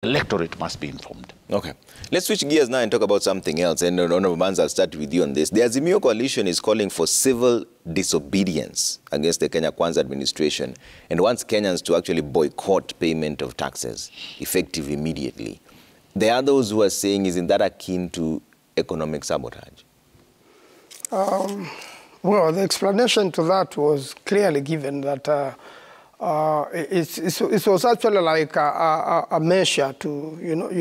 electorate must be informed. Okay. Let's switch gears now and talk about something else. And Honorable Mans, I'll start with you on this. The Azimio coalition is calling for civil disobedience against the Kenya Kwanza administration and wants Kenyans to actually boycott payment of taxes effective immediately. There are those who are saying, isn't that akin to economic sabotage? Well, the explanation to that was clearly given that it was actually like a measure to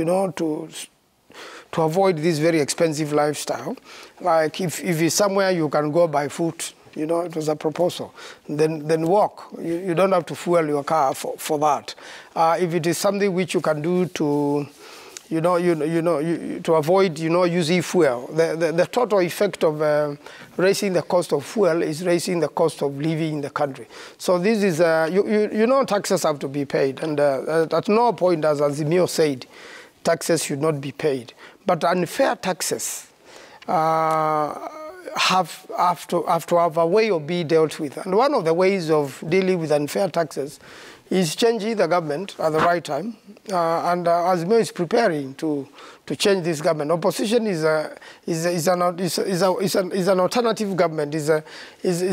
avoid this very expensive lifestyle. Like if it's somewhere you can go by foot, it was a proposal. Then walk. You don't have to fuel your car for that. If it is something which you can do to to avoid, using fuel. The total effect of raising the cost of fuel is raising the cost of living in the country. So this is, taxes have to be paid. And at no point, as Azimio said, taxes should not be paid. But unfair taxes have to have a way of being dealt with. And one of the ways of dealing with unfair taxes is changing the government at the right time, and Azimio is preparing to change this government. Opposition is an alternative government. Is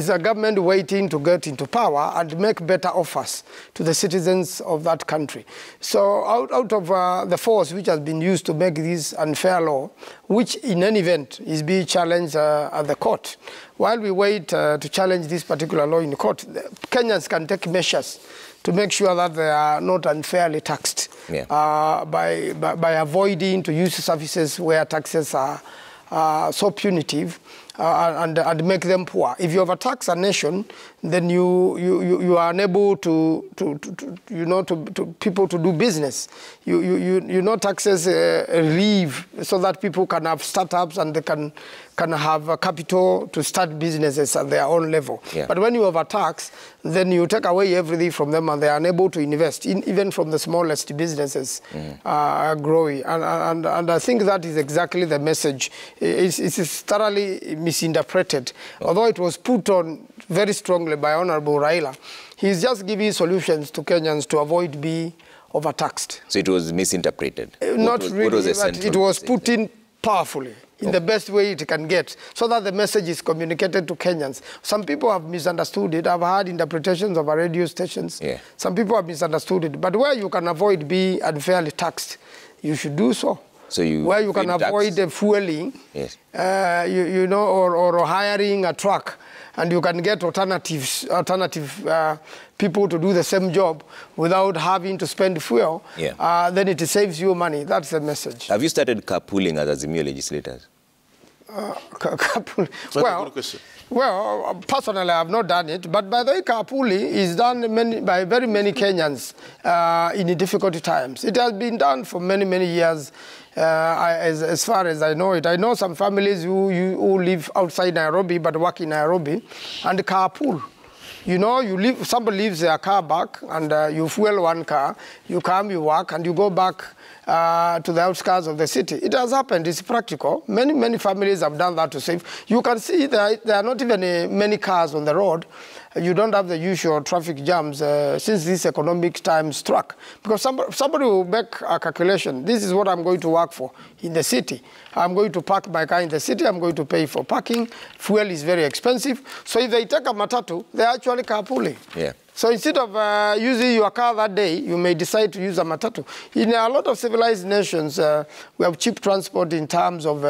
a government waiting to get into power and make better offers to the citizens of that country. So out of the force which has been used to make this unfair law, which in any event is being challenged at the court, while we wait to challenge this particular law in the court, Kenyans can take measures to make sure that they are not unfairly taxed by avoiding to use services where taxes are so punitive and make them poor. If you overtax a nation, then you are unable to people to do business. Taxes relieve so that people can have startups and they can have a capital to start businesses at their own level. Yeah. But when you overtax, then you take away everything from them and they are unable to invest, even from the smallest businesses growing. And I think that is exactly the message. It's thoroughly misinterpreted. Although it was put on very strongly by Honorable Raila, he's just giving solutions to Kenyans to avoid being overtaxed. So it was misinterpreted? Not really, but it was put in powerfully, in the best way it can get, so that the message is communicated to Kenyans. Some people have misunderstood it. I've heard interpretations of our radio stations. Yeah. Some people have misunderstood it. But where you can avoid being unfairly taxed, you should do so. So where you can avoid the fueling, yes. Or hiring a truck, and you can get alternative people to do the same job without having to spend fuel, then it saves you money. That's the message. Have you started carpooling as Azimio legislators? Well, personally, I have not done it. But by the way, carpooling is done by very many Kenyans in difficult times. It has been done for many, many years. As far as I know it, I know some families who live outside Nairobi but work in Nairobi and carpool. Somebody leaves their car back and you fuel one car, you come, you work, and you go back to the outskirts of the city. It has happened. It's practical. Many families have done that to save. You can see there are not even many cars on the road. You don't have the usual traffic jams since this economic time struck. Because somebody will make a calculation. This is what I'm going to work for in the city. I'm going to park my car in the city. I'm going to pay for parking. Fuel is very expensive. So if they take a matatu, they're actually carpooling. Yeah. So instead of using your car that day, you may decide to use a matatu. In a lot of civilized nations, we have cheap transport in terms of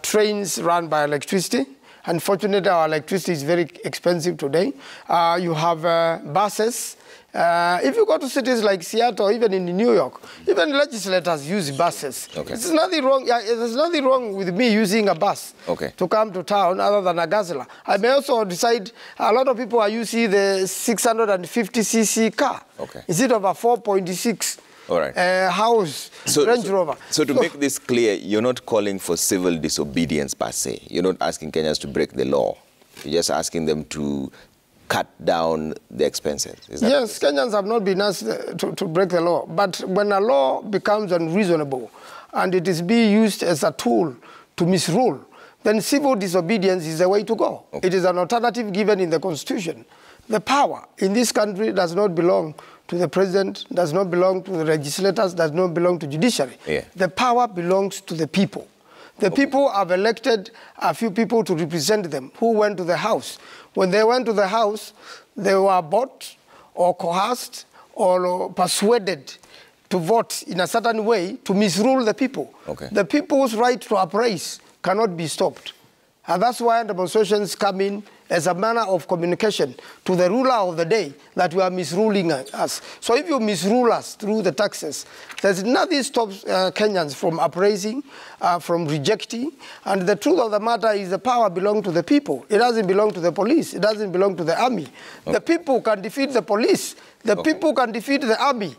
trains run by electricity. Unfortunately, our electricity is very expensive today. You have buses. If you go to cities like Seattle, even in New York, even legislators use buses. Okay. There's nothing wrong. There's nothing wrong with me using a bus to come to town other than a Gazella. I may also decide a lot of people are using the 650cc car instead of a 4.6. All right. House, Range Rover. So to make this clear, you're not calling for civil disobedience per se. You're not asking Kenyans to break the law. You're just asking them to cut down the expenses. Yes, Kenyans have not been asked to break the law. But when a law becomes unreasonable and it is being used as a tool to misrule, then civil disobedience is the way to go. It is an alternative given in the Constitution. The power in this country does not belong to the president, does not belong to the legislators, does not belong to judiciary. Yeah. The power belongs to the people. The people have elected a few people to represent them who went to the House. When they went to the House, they were bought or coerced or persuaded to vote in a certain way to misrule the people. Okay. The people's right to uprise cannot be stopped. And that's why demonstrations come in as a manner of communication to the ruler of the day that we are misruling us. So if you misrule us through the taxes, there's nothing stops Kenyans from uprising, from rejecting. And the truth of the matter is the power belongs to the people. It doesn't belong to the police. It doesn't belong to the army. Okay. The people can defeat the police. The people can defeat the army.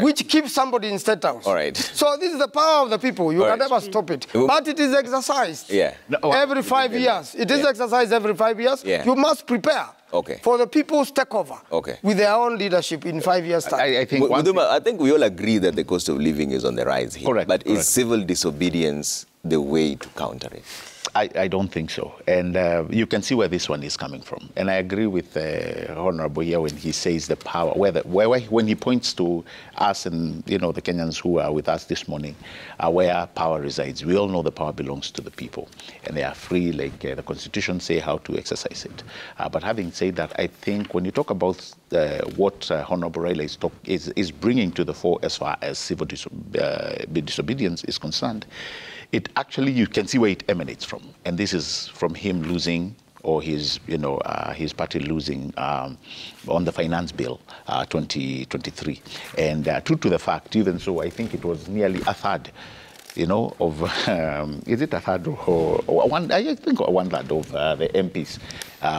Which keeps somebody in state house. All right. So this is the power of the people. You can never stop it. But it is exercised every 5 years. It is exercised every 5 years. You must prepare for the people's takeover with their own leadership in 5 years' time. I think I think we all agree that the cost of living is on the rise here. Correct. But is civil disobedience the way to counter it? I don't think so. And you can see where this one is coming from. And I agree with Honorable here when he says the power, when he points to us and the Kenyans who are with us this morning, where power resides. We all know the power belongs to the people. And they are free, like the Constitution say, how to exercise it. But having said that, I think when you talk about what Honorable Raila is bringing to the fore as far as civil disobedience is concerned, it actually, you can see where it emanates from. And this is from him losing, or his party losing on the finance bill 2023. And true to the fact, even so, I think it was nearly a third, of, is it a third or one, I think one third of the MPs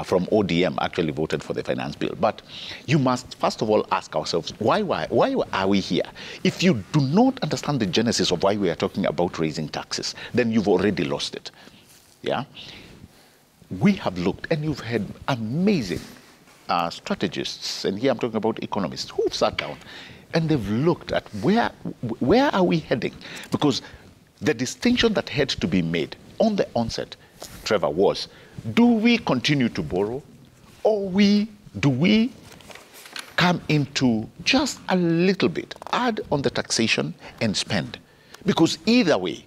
from ODM actually voted for the finance bill. But you must, first of all, ask ourselves, why are we here? If you do not understand the genesis of why we are talking about raising taxes, then you've already lost it. Yeah? We have looked, and you've had amazing strategists, and here I'm talking about economists, who've sat down, and they've looked at where are we heading? Because the distinction that had to be made on the onset, Trevor, was, do we continue to borrow, or do we come into just a little bit, add on the taxation and spend? Because either way,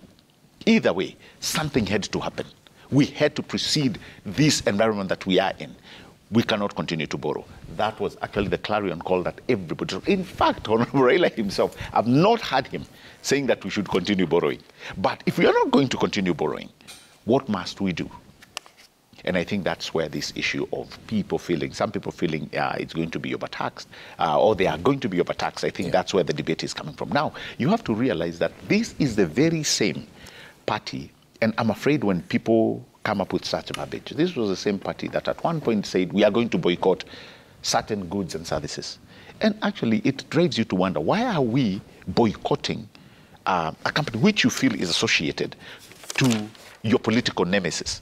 something had to happen. We had to precede this environment that we are in. We cannot continue to borrow. That was actually the clarion call that everybody... In fact, Honorable Raila himself, I've not heard him saying that we should continue borrowing. But if we are not going to continue borrowing, what must we do? And I think that's where this issue of some people feeling it's going to be overtaxed, or they are going to be overtaxed, I think that's where the debate is coming from. Now, you have to realize that this is the very same party, and I'm afraid when people come up with such verbiage, this was the same party that at one point said, we are going to boycott certain goods and services. And actually, it drives you to wonder, why are we boycotting a company which you feel is associated to your political nemesis?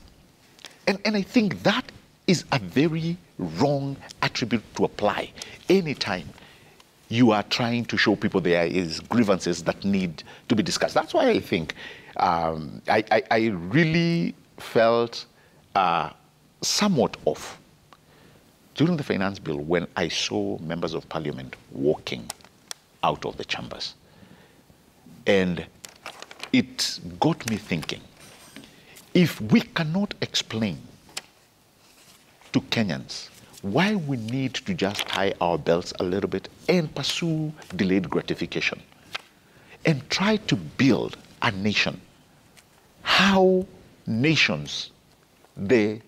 And I think that is a very wrong attribute to apply anytime you are trying to show people there is grievances that need to be discussed. That's why I think I really felt somewhat off during the finance bill when I saw members of parliament walking out of the chambers. And it got me thinking, if we cannot explain to Kenyans why we need to just tie our belts a little bit and pursue delayed gratification and try to build a nation, how nations, the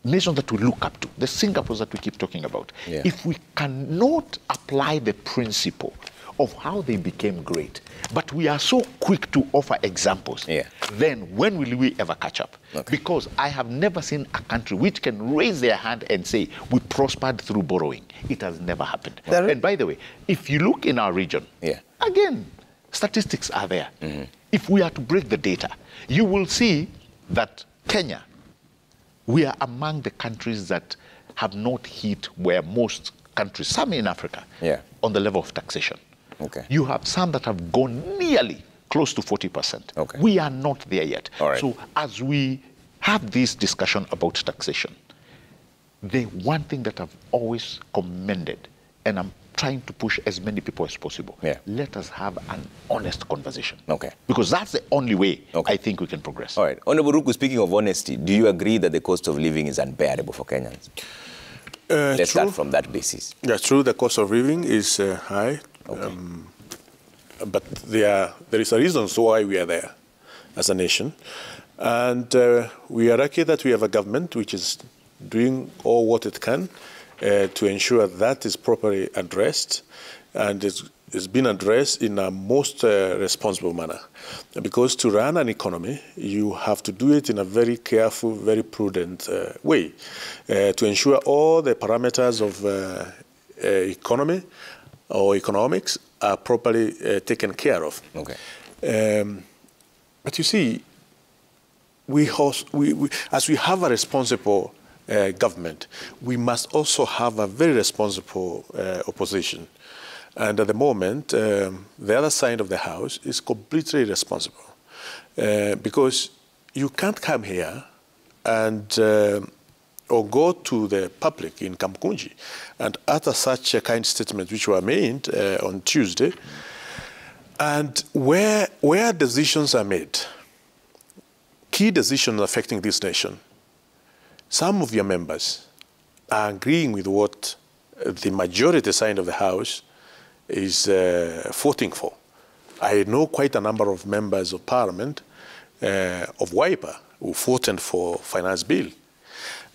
nations that we look up to, the Singapores that we keep talking about, if we cannot apply the principle of how they became great, but we are so quick to offer examples, then when will we ever catch up? Because I have never seen a country which can raise their hand and say, we prospered through borrowing. It has never happened. And by the way, if you look in our region, again, statistics are there. If we are to break the data, you will see that Kenya, we are among the countries that have not hit where most countries, some in Africa, on the level of taxation. You have some that have gone nearly close to 40%. We are not there yet. So as we have this discussion about taxation, the one thing that I've always commended, and I'm trying to push as many people as possible. Yeah. Let us have an honest conversation. Okay. Because that's the only way I think we can progress. All right. Honorable Ruku, speaking of honesty, do you agree that the cost of living is unbearable for Kenyans? Let's start from that basis. Yeah, true. The cost of living is high. Okay. But there is a reason why we are there as a nation. And we are lucky that we have a government which is doing all what it can to ensure that is properly addressed, and it's been addressed in a most responsible manner. Because to run an economy, you have to do it in a very careful, very prudent way to ensure all the parameters of economy or economics are properly taken care of. Okay. But you see, as we have a responsible government, we must also have a very responsible opposition. And at the moment, the other side of the house is completely irresponsible. Because you can't come here and or go to the public in Kamkunji and utter such a kind statement which were made on Tuesday, and where decisions are made, key decisions affecting this nation, some of your members are agreeing with what the majority side of the House is voting for. I know quite a number of members of Parliament of Wiper who voted for finance bill.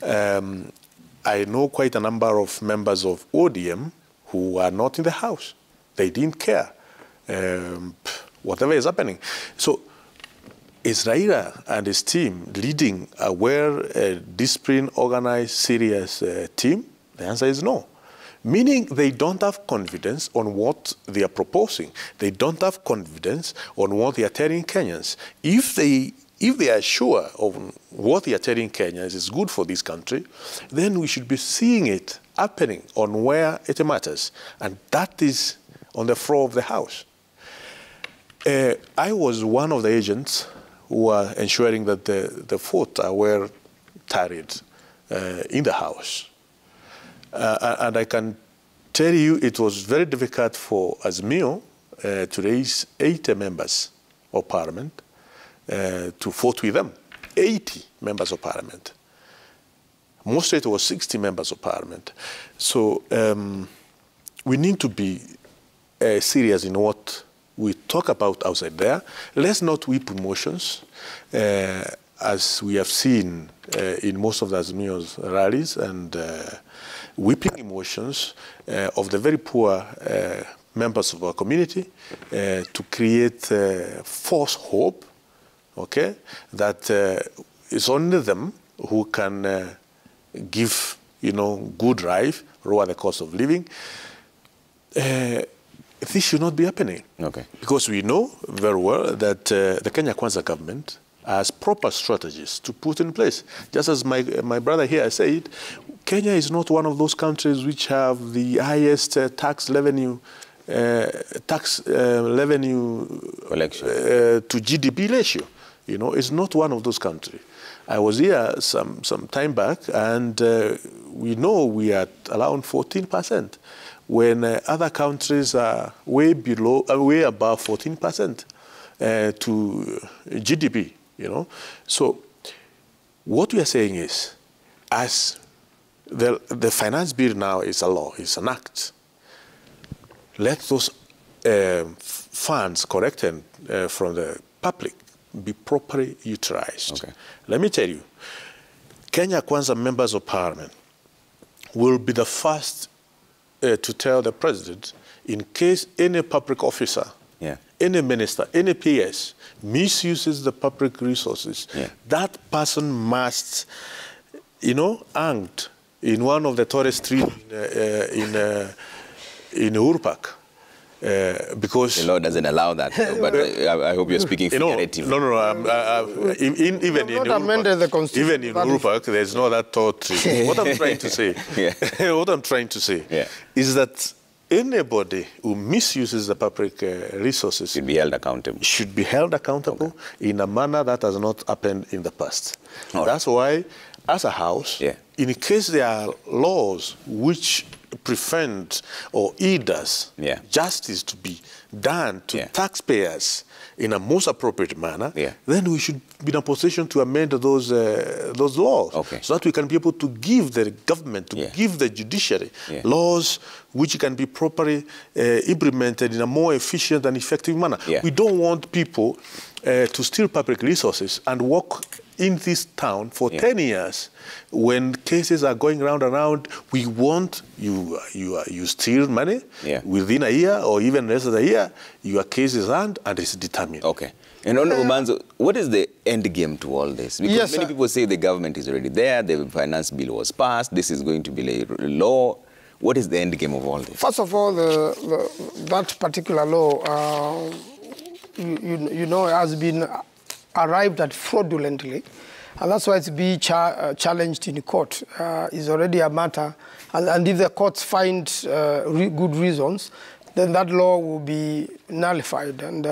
I know quite a number of members of ODM who are not in the House. They didn't care, whatever is happening. So is Raila and his team leading a well-disciplined, organized, serious team? The answer is no. Meaning they don't have confidence on what they are proposing. They don't have confidence on what they are telling Kenyans. If they are sure of what they are telling Kenyans is good for this country, then we should be seeing it happening on where it matters. And that is on the floor of the House. I was one of the agents who are ensuring that the vote were carried in the House. And I can tell you it was very difficult for Azimio to raise 80 members of Parliament to vote with them. 80 members of Parliament. Mostly it was 60 members of Parliament. So we need to be serious in what we talk about outside there. Let's not whip emotions, as we have seen in most of the Azimio's rallies, and whipping emotions of the very poor members of our community to create false hope, okay, that it's only them who can give, good life, lower the cost of living. This should not be happening. Okay. Because we know very well that the Kenya Kwanza government has proper strategies to put in place. Just as my brother here said, Kenya is not one of those countries which have the highest tax revenue collection to GDP ratio. It's not one of those countries. I was here some time back, and we know we are around 14%, when other countries are way above 14% to GDP. So what we are saying is, as the finance bill now is a law, it's an act, let those funds collected from the public be properly utilized. Okay. Let me tell you, Kenya Kwanza members of Parliament will be the first to tell the president, in case any public officer, any minister, any PS misuses the public resources, that person must, hanged in one of the tourist streets in Uhuru Park. Because the law doesn't allow that, but I hope you're speaking figuratively. No. Even in Uhuru Park, there's no that thought. What I'm trying to say, is that anybody who misuses the public resources should be held accountable. Should be held accountable in a manner that has not happened in the past. That's why, as a House, in case there are laws which prevent or hinders Yeah. justice to be done to Yeah. taxpayers in a most appropriate manner, Yeah. then we should be in a position to amend those laws, Okay. so that we can be able to give the government, to Yeah. give the judiciary Yeah. laws which can be properly implemented in a more efficient and effective manner. Yeah. We don't want people to steal public resources and work in this town for 10 years. When cases are going round and round, we want you steal money within a year or even less than a year, your case is earned and it's determined. Okay. And Honorable Manzo, what is the end game to all this? Because many people say the government is already there, the finance bill was passed, this is going to be a law. What is the end game of all this? First of all, that particular law, you know, has been arrived at fraudulently, and that's why it's being challenged in court. It's already a matter, and if the courts find good reasons, then that law will be nullified, and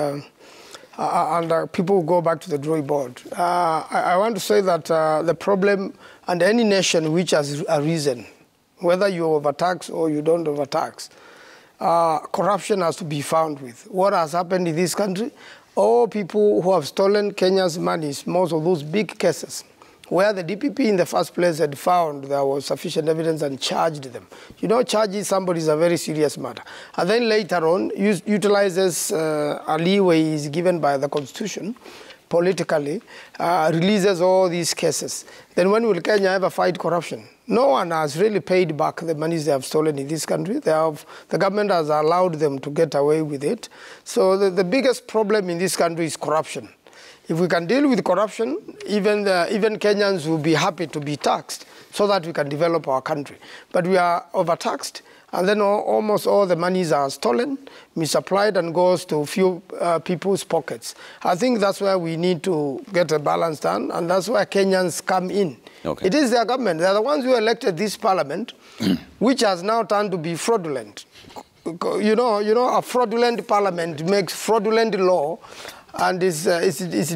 people will go back to the drawing board. I want to say that the problem, and any nation which has arisen, whether you overtax or you don't overtax, corruption has to be found with. What has happened in this country? All people who have stolen Kenya's money, most of those big cases, where the DPP in the first place had found there was sufficient evidence and charged them. You know, charging somebody is a very serious matter. And then later on, utilizes a leeway is given by the Constitution, politically, releases all these cases. Then when will Kenya ever fight corruption? No one has really paid back the monies they have stolen in this country. The government has allowed them to get away with it. So the biggest problem in this country is corruption. If we can deal with corruption, even Kenyans will be happy to be taxed so that we can develop our country. But we are overtaxed, and then almost all the monies are stolen, misapplied, and goes to few people's pockets. I think that's where we need to get a balance done, and that's where Kenyans come in. Okay. It is their government. They're the ones who elected this parliament, which has now turned to be fraudulent. You know, a fraudulent parliament makes fraudulent law, and is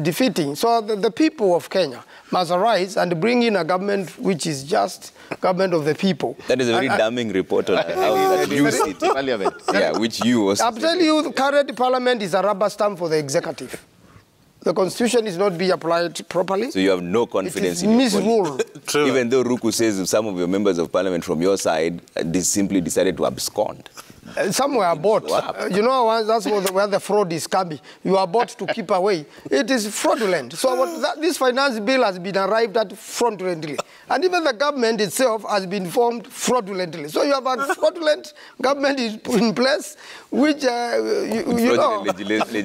defeating. So the people of Kenya must arise and bring in a government which is just government of the people. That is a very damning report on how that you sit in parliament. Yeah, which you also. I'm telling you, the current parliament is a rubber stamp for the executive. The constitution is not being applied properly. So you have no confidence in misrule. Even though Ruku says some of your members of parliament from your side simply decided to abscond. Some were bought. You know, that's where the fraud is coming. You are bought to keep away. It is fraudulent. So this finance bill has been arrived at fraudulently. And even the government itself has been formed fraudulently. So you have a fraudulent government in place, which, you know,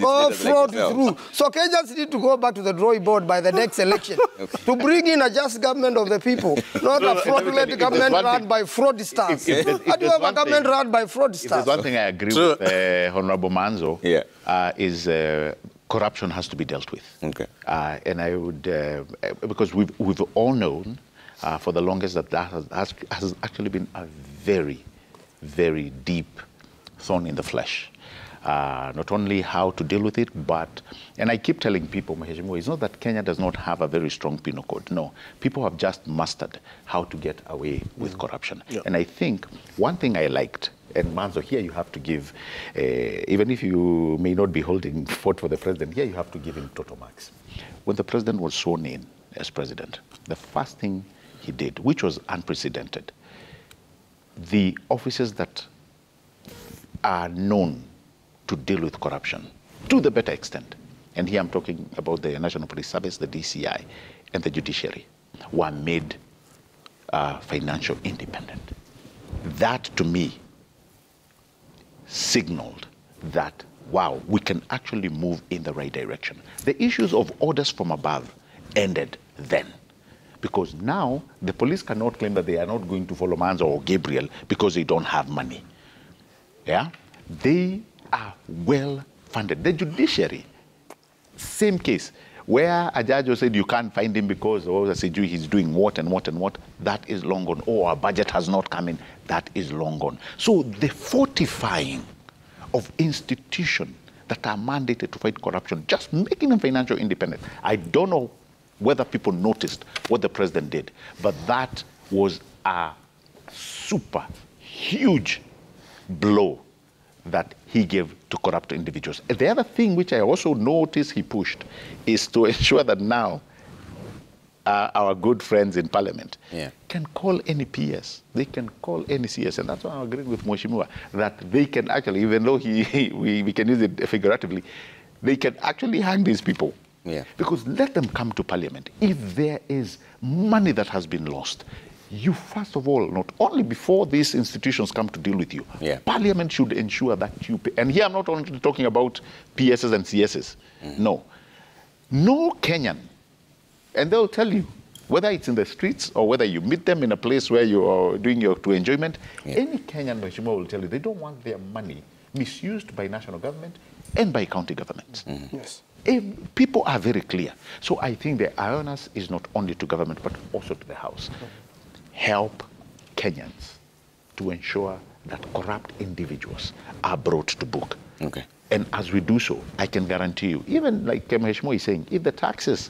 all fraud through. So Kenyans need to go back to the drawing board by the next election to bring in a just government of the people, not a fraudulent government run by fraudsters. How do you have a government run by fraudsters? There's one thing I agree with Honorable Manzo, is corruption has to be dealt with. Okay. And I would, because we've all known for the longest that has actually been a very, very deep thorn in the flesh. Not only how to deal with it, but, and I keep telling people, Maheshimiwa, it's not that Kenya does not have a very strong penal code. No, people have just mastered how to get away with corruption. Yeah. And I think one thing I liked, and Manzo, here you have to give, even if you may not be holding fort for the president, here you have to give him total marks. When the president was sworn in as president, the first thing he did, which was unprecedented, the officers that are known to deal with corruption to the better extent, and here I'm talking about the National Police Service, the DCI, and the judiciary, were made financial independent. That, to me, signaled that, wow, we can actually move in the right direction. The issues of orders from above ended then, because now the police cannot claim that they are not going to follow Manzo or Gabriel because they don't have money. Yeah? They are well funded. The judiciary, same case, where a judge said you can't find him because he's doing what and what and what, that is long gone. Or our budget has not come in, that is long gone. So the fortifying of institutions that are mandated to fight corruption, just making them financial independent. I don't know whether people noticed what the president did, but that was a super huge blow that he gave to corrupt individuals. And the other thing which I also noticed he pushed is to ensure that now our good friends in Parliament can call any PS, they can call any CS, and that's why I agree with Mheshimiwa, that they can actually, even though we can use it figuratively, they can actually hang these people. Because let them come to Parliament. If there is money that has been lost, you first of all, not only before these institutions come to deal with you, Parliament should ensure that you pay. And here I'm not only talking about PSs and CSs. No Kenyan, and they'll tell you, whether it's in the streets or whether you meet them in a place where you are doing your enjoyment, any Kenyan Mheshimiwa will tell you they don't want their money misused by national government and by county governments. Yes. People are very clear. So I think the onus is not only to government, but also to the House. Help Kenyans to ensure that corrupt individuals are brought to book. And as we do so, I can guarantee you, even like Mheshimiwa is saying, if the taxes,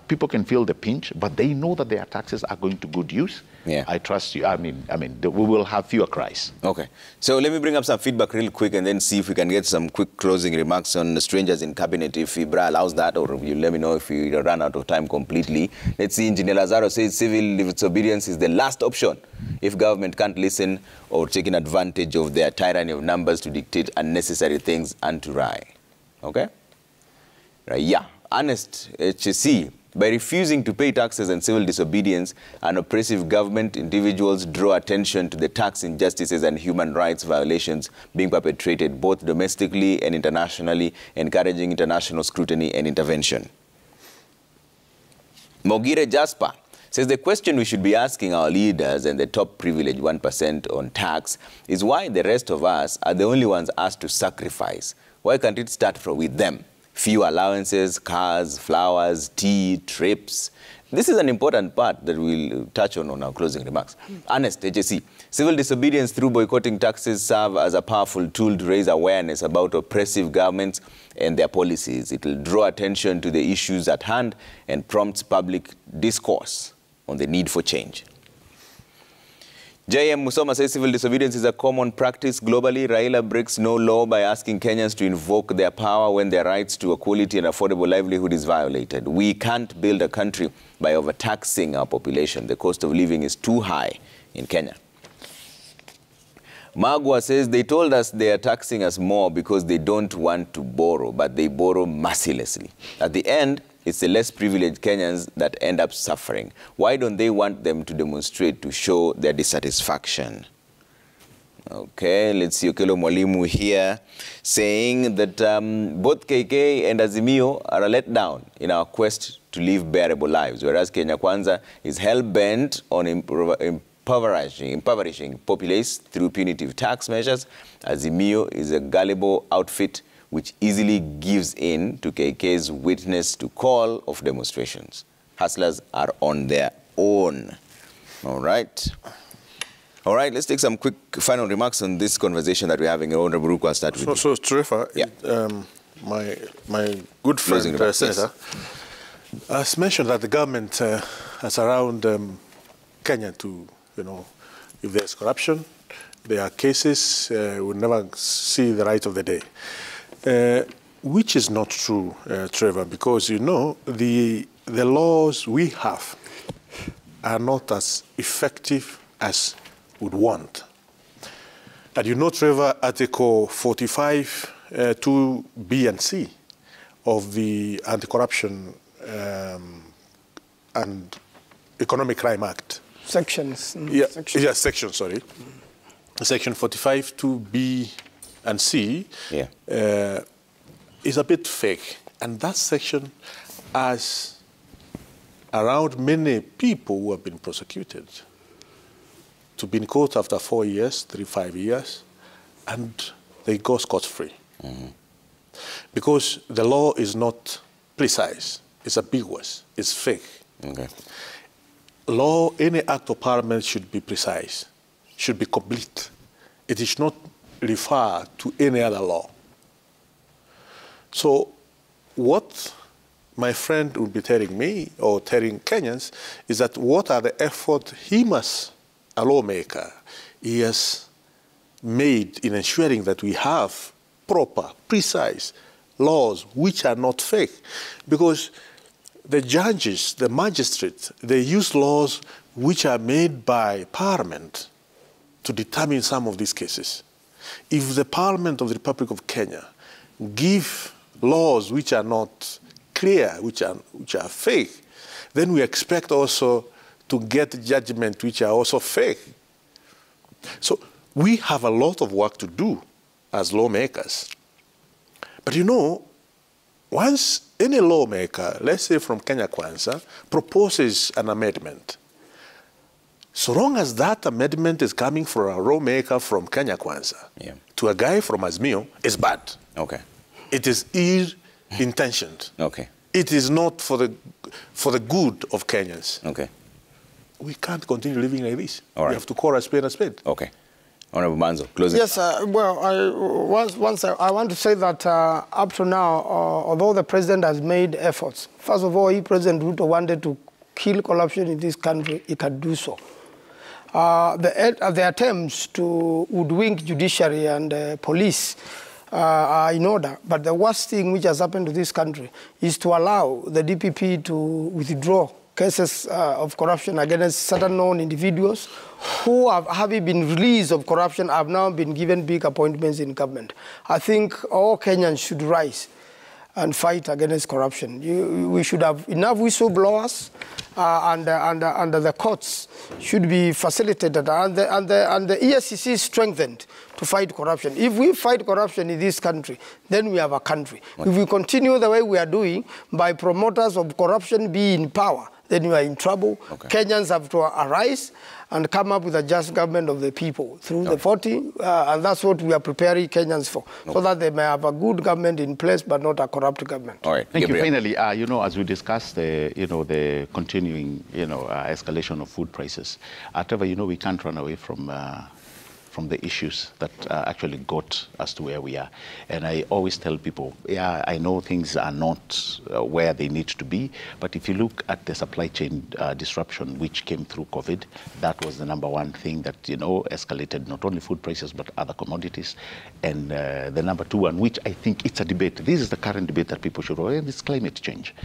people can feel the pinch, but they know that their taxes are going to good use, I trust you. I mean, we will have fewer cries. Okay. So let me bring up some feedback real quick and then see if we can get some quick closing remarks on the strangers in cabinet, if Ibra allows that, or you let me know if we run out of time completely. Let's see, Engineer Lazaro says civil disobedience is the last option if government can't listen or taking advantage of their tyranny of numbers to dictate unnecessary things and to lie. Okay? Right, yeah. Honest HSC. By refusing to pay taxes and civil disobedience, an oppressive government, individuals draw attention to the tax injustices and human rights violations being perpetrated both domestically and internationally, encouraging international scrutiny and intervention. Mogire Jasper says the question we should be asking our leaders and the top privileged 1% on tax is why the rest of us are the only ones asked to sacrifice. Why can't it start with them? Few allowances, cars, flowers, tea, trips. This is an important part that we'll touch on our closing remarks. Honest HSC, civil disobedience through boycotting taxes serve as a powerful tool to raise awareness about oppressive governments and their policies. It will draw attention to the issues at hand and prompts public discourse on the need for change. J.M. Musoma says civil disobedience is a common practice globally. Raila breaks no law by asking Kenyans to invoke their power when their rights to a quality and affordable livelihood is violated. We can't build a country by overtaxing our population. The cost of living is too high in Kenya. Magwa says they told us they are taxing us more because they don't want to borrow, but they borrow mercilessly. At the end, it's the less privileged Kenyans that end up suffering. Why don't they want them to demonstrate to show their dissatisfaction? Okay, let's see Okelo Mwalimu here saying that both KK and Azimio are a letdown in our quest to live bearable lives, whereas Kenya Kwanza is hell-bent on impoverishing populace through punitive tax measures. Azimio is a gullible outfit which easily gives in to KK's witness to call of demonstrations. Hustlers are on their own. All right. All right, let's take some quick final remarks on this conversation that we're having. Honorable Ruku, I'll start with you. So Trevor, my good friend, Senator, has mentioned that the government has around Kenya to, if there's corruption, there are cases, we'll never see the light of the day. Which is not true, Trevor, because, the laws we have are not as effective as would want. And Trevor, Article 45, 2B and C of the Anti-Corruption and Economic Crime Act. Sections. Section, sorry. Section 45, 2B and C is a bit fake. And that section has around many people who have been prosecuted to be in court after 4 years, 5 years, and they go scot-free. Because the law is not precise, it's ambiguous, it's fake. Law, any act of parliament should be precise, should be complete. It is not refer to any other law. So what my friend would be telling me or telling Kenyans is that what are the efforts he must, a lawmaker, he has made in ensuring that we have proper, precise laws which are not fake. Because the judges, the magistrates, they use laws which are made by Parliament to determine some of these cases. If the Parliament of the Republic of Kenya give laws which are not clear, which are fake, then we expect also to get judgment which are also fake. So we have a lot of work to do as lawmakers. But you know, once any lawmaker, let's say from Kenya Kwanza, proposes an amendment, so long as that amendment is coming from a lawmaker from Kenya Kwanza to a guy from Azimio, it's bad. Okay. It is ill-intentioned. Okay. It is not for the good of Kenyans. Okay. We can't continue living like this. All right. We have to call a spade a spade. Okay. Honorable Manzo, closing. Yes, well, I want to say that up to now, although the president has made efforts, first of all, President Ruto wanted to kill corruption in this country, he can do so. The attempts to hoodwink judiciary and police are in order, but the worst thing which has happened to this country is to allow the DPP to withdraw cases of corruption against certain known individuals who have, having been released of corruption, have now been given big appointments in government. I think all Kenyans should rise and fight against corruption. We should have enough whistleblowers, and the courts should be facilitated, and the ESCC strengthened to fight corruption. If we fight corruption in this country, then we have a country. Okay. If we continue the way we are doing, by promoters of corruption being in power, then we are in trouble. Okay. Kenyans have to arise and come up with a just government of the people through the 40, and that's what we are preparing Kenyans for, so that they may have a good government in place, but not a corrupt government. All right. Thank you. Finally, you know, as we discussed the continuing, escalation of food prices, however, we can't run away from the issues that actually got us to where we are. And I always tell people, yeah, I know things are not where they need to be, but if you look at the supply chain disruption which came through COVID, that was the #1 thing that, escalated not only food prices, but other commodities. And the #2 one, which I think it's a debate, this is the current debate that people should avoid, is climate change.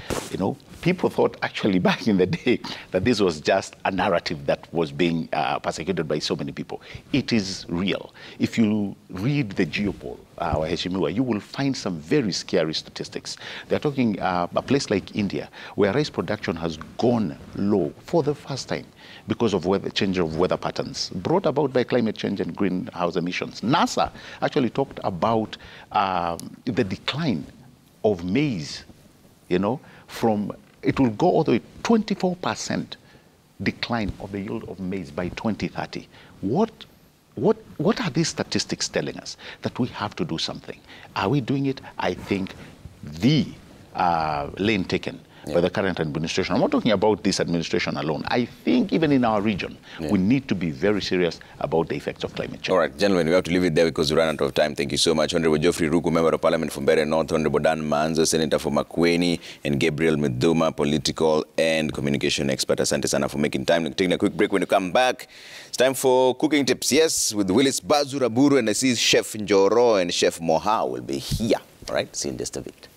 People thought actually back in the day that this was just a narrative that was being persecuted by so many people. It is real. If you read the Geopoll, Heshimiwa, you will find some very scary statistics. They're talking a place like India, where rice production has gone low for the first time because of change of weather patterns brought about by climate change and greenhouse emissions. NASA actually talked about the decline of maize, it will go all the way 24% decline of the yield of maize by 2030. What are these statistics telling us? That we have to do something. Are we doing it? I think the lane taken by the current administration, I'm not talking about this administration alone. I think even in our region, we need to be very serious about the effects of climate change. All right, gentlemen, we have to leave it there because we ran out of time. Thank you so much. Honorable Geoffrey Ruku, Member of Parliament from Mbeere North, Honorable Dan Manzo, Senator for Makueni, and Gabriel Miduma, political and communication expert. Asante sana for making time. Taking a quick break. When you come back, it's time for cooking tips. Yes, with Willis Bazuraburu, and I see Chef Njoro and Chef Moha will be here. All right, see you in just a bit.